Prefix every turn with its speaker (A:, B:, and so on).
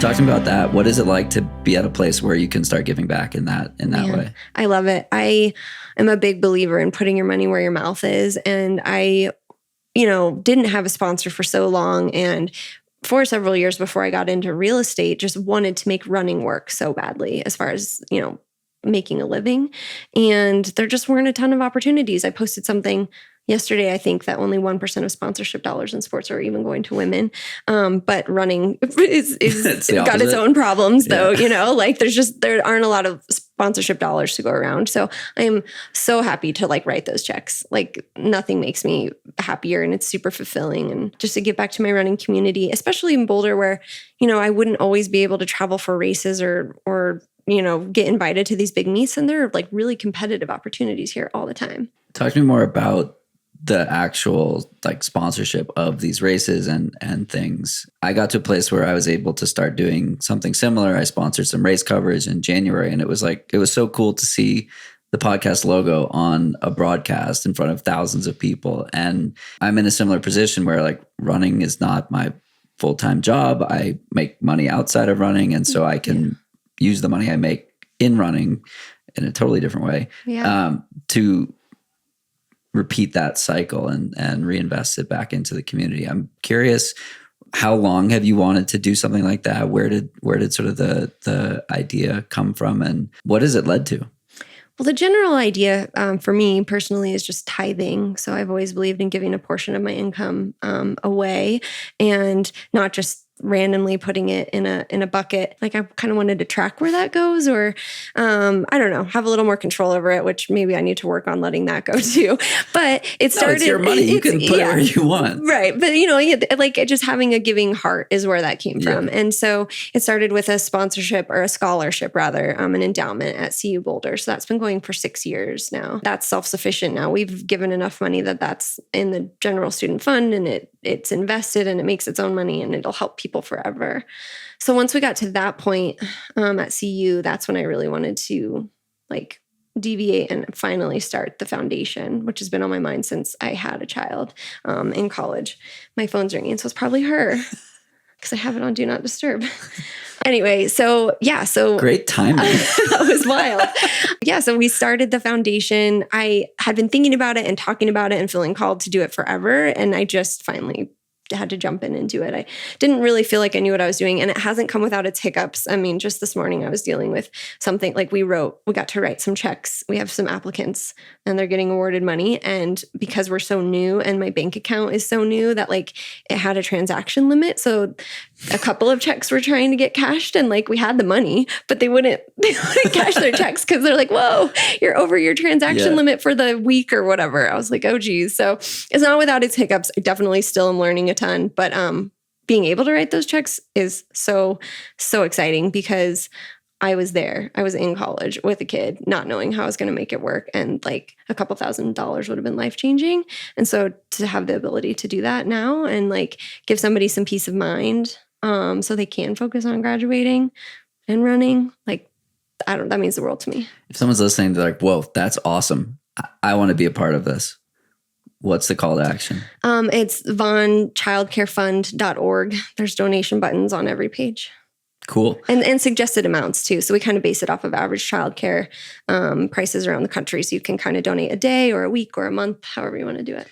A: Talk to me about that. What is it like to be at a place where you can start giving back in that way?
B: I love it. I am a big believer in putting your money where your mouth is. And I, didn't have a sponsor for so long. And for several years before I got into real estate, just wanted to make running work so badly as far as, making a living. And there just weren't a ton of opportunities. I posted something yesterday, I think, that only 1% of sponsorship dollars in sports are even going to women. But running is got its own problems, though. There aren't a lot of sponsorship dollars to go around. So I am so happy to write those checks. Nothing makes me happier, and it's super fulfilling. And just to give back to my running community, especially in Boulder, where, I wouldn't always be able to travel for races or get invited to these big meets. And there are really competitive opportunities here all the time.
A: Talk to me more about the actual sponsorship of these races and things. I got to a place where I was able to start doing something similar. I sponsored some race coverage in January, and it was so cool to see the podcast logo on a broadcast in front of thousands of people. And I'm in a similar position where running is not my full-time job. I make money outside of running, and so I can use the money I make in running in a totally different way to repeat that cycle and reinvest it back into the community. I'm curious, how long have you wanted to do something like that? Where did sort of the idea come from, and what has it led to?
B: Well, the general idea for me personally is just tithing. So I've always believed in giving a portion of my income away, and not just randomly putting it in a bucket. I kind of wanted to track where that goes, or I don't know, have a little more control over it, which maybe I need to work on letting that go too. But it started.
A: It's your money. You can put it where you want.
B: Right. But just having a giving heart is where that came from. And so it started with a sponsorship, or a scholarship rather, an endowment at CU Boulder. So that's been going for 6 years now. That's self-sufficient now. We've given enough money that's in the general student fund, and it's invested, and it makes its own money, and it'll help people forever. So once we got to that point at CU, that's when I really wanted to deviate and finally start the foundation, which has been on my mind since I had a child in college. My phone's ringing, so it's probably her because I have it on Do Not Disturb. Anyway, so
A: great timing.
B: That was wild. So we started the foundation. I had been thinking about it and talking about it and feeling called to do it forever. And I just finally had to jump in and do it. I didn't really feel like I knew what I was doing, and it hasn't come without its hiccups. I mean, just this morning I was dealing with something we got to write some checks. We have some applicants and they're getting awarded money. And because we're so new and my bank account is so new that it had a transaction limit. So a couple of checks were trying to get cashed, and we had the money, but they wouldn't cash their checks because they're whoa, you're over your transaction limit for the week or whatever. I was like, oh geez. So it's not without its hiccups. I definitely still am learning a ton, but being able to write those checks is so exciting because I was there. I was in college with a kid, not knowing how I was going to make it work. And a couple $1,000s would have been life-changing. And so to have the ability to do that now and give somebody some peace of mind so they can focus on graduating and running, that means the world to me.
A: If someone's listening, they're whoa, that's awesome. I want to be a part of this. What's the call to action?
B: It's vaughnchildcarefund.org. There's donation buttons on every page.
A: Cool.
B: And suggested amounts too. So we kind of base it off of average childcare prices around the country. So you can kind of donate a day or a week or a month, however you want to do it.